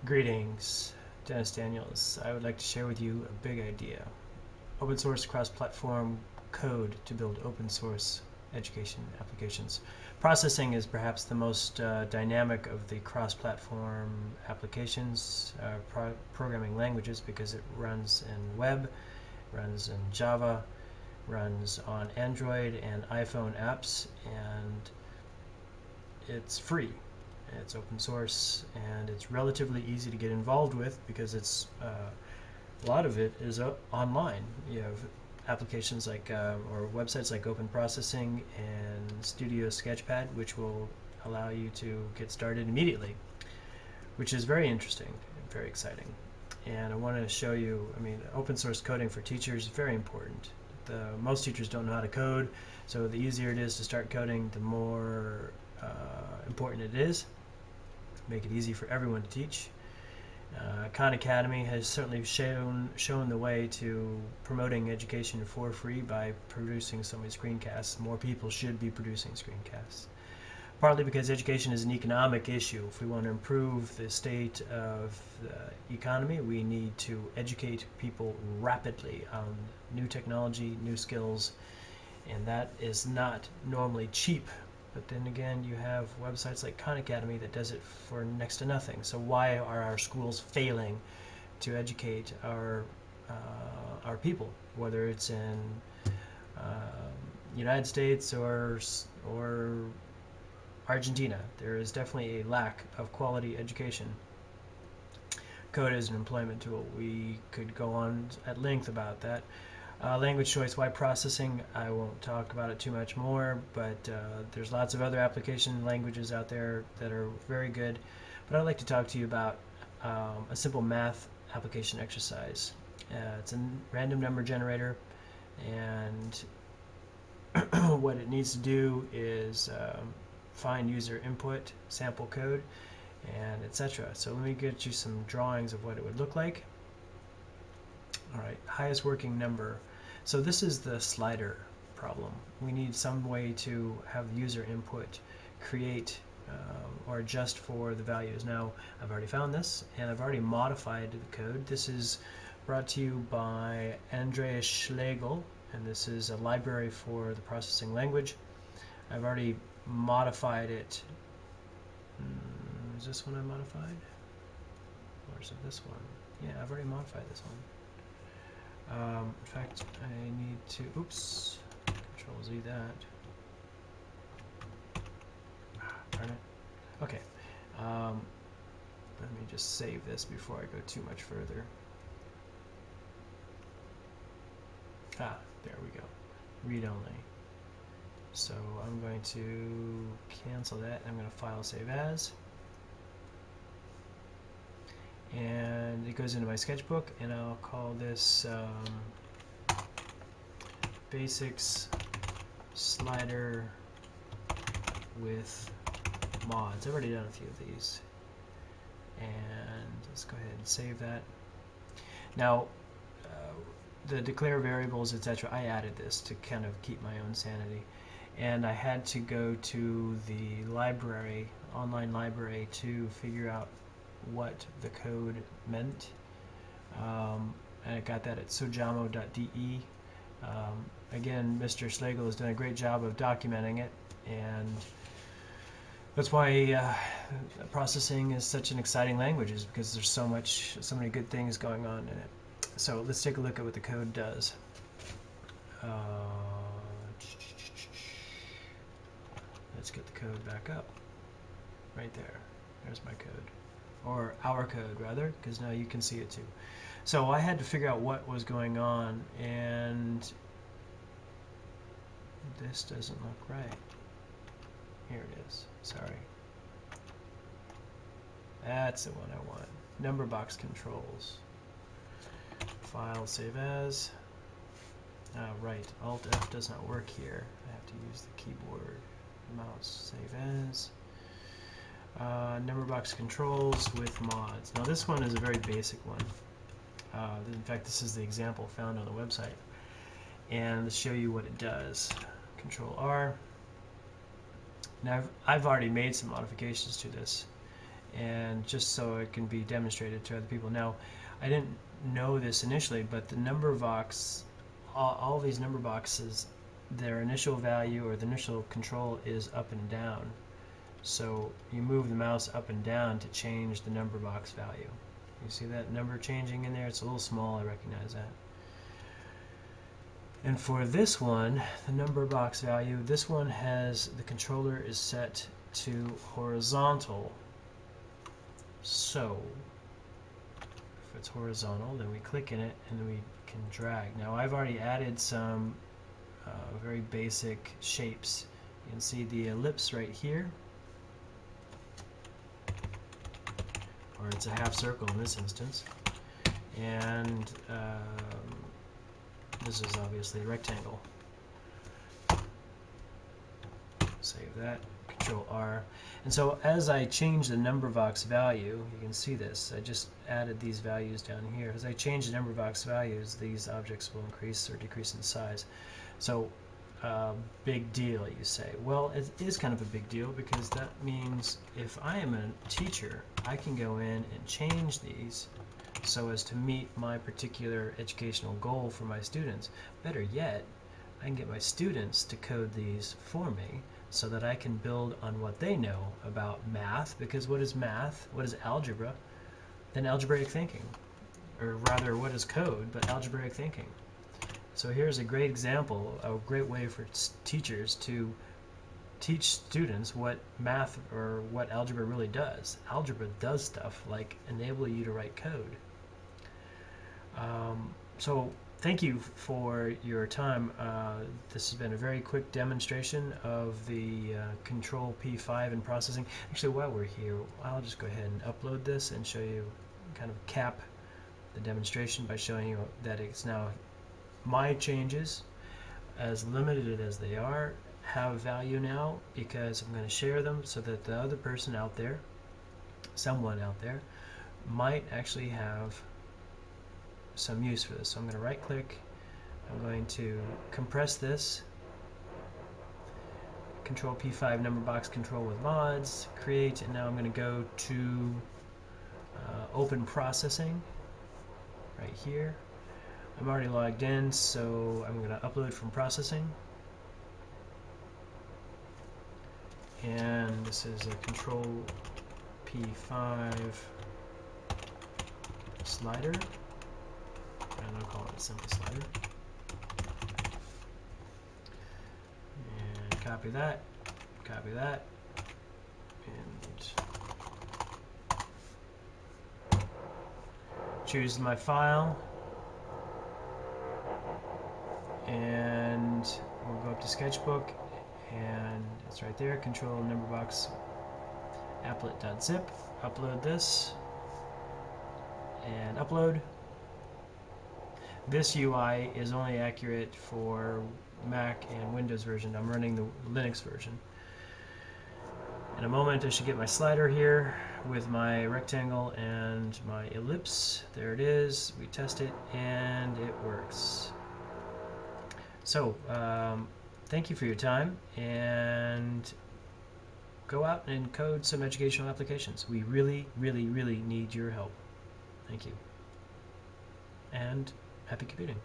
Greetings, Dennis Daniels. I would like to share with you a big idea. Open source cross-platform code to build open source education applications. Processing is perhaps the most dynamic of the cross-platform applications, programming languages, because it runs in web, runs in Java, runs on Android and iPhone apps, and it's free. It's open source, and it's relatively easy to get involved with because it's a lot of it is online. You have applications like or websites like Open Processing and Studio Sketchpad, which will allow you to get started immediately, which is very interesting and very exciting. And I wanted to show you, open source coding for teachers is very important. Most teachers don't know how to code, so the easier it is to start coding, the more important it is. Make it easy for everyone to teach. Khan Academy has certainly shown the way to promoting education for free by producing so many screencasts. More people should be producing screencasts. Partly because education is an economic issue. If we want to improve the state of the economy, we need to educate people rapidly on new technology, new skills, and that is not normally cheap. But then again, you have websites like Khan Academy that does it for next to nothing. So why are our schools failing to educate our people, whether it's in United States or Argentina? There is definitely a lack of quality education. Code is an employment tool. We could go on at length about that. Language choice, why processing? I won't talk about it too much more, but there's lots of other application languages out there that are very good. But I'd like to talk to you about a simple math application exercise. It's a random number generator, and what it needs to do is find user input, sample code, and etc. So let me get you some drawings of what it would look like. All right, highest working number. So this is the slider problem. We need some way to have the user input create or adjust for the values. Now, I've already found this, and I've already modified the code. This is brought to you by Andreas Schlegel, and this is a library for the processing language. I've already modified it. Is this one I modified? Or is it this one? Yeah, I've already modified this one. In fact, I need to, oops, Control Z that. Darn it. Okay. Let me just save this before I go too much further. There we go. Read only. So I'm going to cancel that. I'm going to file save as. And it goes into my sketchbook, and I'll call this basics slider with mods. I've already done a few of these, and let's go ahead and save that. Now the declare variables, etc., I added this to kind of keep my own sanity, and I had to go to the library, online library, to figure out what the code meant, and I got that at sojamo.de. Again, Mr. Schlegel has done a great job of documenting it, and that's why processing is such an exciting language, is because there's so many good things going on in it. So let's take a look at what the code does. Let's get the code back up. Right there. There's my code. Or our code, rather, because now you can see it too. So I had to figure out what was going on, and this doesn't look right. Here it is. Sorry. That's the one I want. Number box controls. File, save as. Right. Alt F does not work here. I have to use the keyboard. Mouse, save as. Number box controls with mods. Now this one is a very basic one. In fact, this is the example found on the website. And let's show you what it does. Control R. Now I've already made some modifications to this, and just so it can be demonstrated to other people. Now, I didn't know this initially, but the number box, all these number boxes, their initial value or the initial control is up and down. So you move the mouse up and down to change the number box value. You see that number changing in there? It's a little small, I recognize that. And for this one, the number box value, this one has, the controller is set to horizontal. So if it's horizontal, then we click in it and then we can drag. Now I've already added some very basic shapes. You can see the ellipse right here, or it's a half circle in this instance, and this is obviously a rectangle. Save that, Control R. And so as I change the number box value, you can see this. I just added these values down here. As I change the number box values, these objects will increase or decrease in size. So big deal, you say. Well, it is kind of a big deal because that means if I am a teacher, I can go in and change these so as to meet my particular educational goal for my students. Better yet, I can get my students to code these for me so that I can build on what they know about math, because what is math? What is algebra? Then algebraic thinking. Or rather, what is code, but algebraic thinking. So here's a great example, a great way for teachers to teach students what math or what algebra really does. Algebra does stuff like enable you to write code. So thank you for your time. This has been a very quick demonstration of the Control P5 in processing. Actually, while we're here, I'll just go ahead and upload this and show you, kind of cap the demonstration by showing you that it's now my changes, as limited as they are, have value now because I'm going to share them so that the other person out there, someone out there, might actually have some use for this. So I'm going to right click, I'm going to compress this, Control P5 number box control with mods, create, and now I'm going to go to open processing right here. I'm already logged in, so I'm going to upload from processing. And this is a Control P5 slider. And I'll call it a simple slider. And copy that, and choose my file. And we'll go up to Sketchbook, and it's right there, Control number box applet.zip. Upload this, and upload. This UI is only accurate for Mac and Windows version. I'm running the Linux version. In a moment, I should get my slider here with my rectangle and my ellipse. There it is. We test it, and it works. So, thank you for your time, and go out and code some educational applications. We really, really, really need your help. Thank you. And happy computing.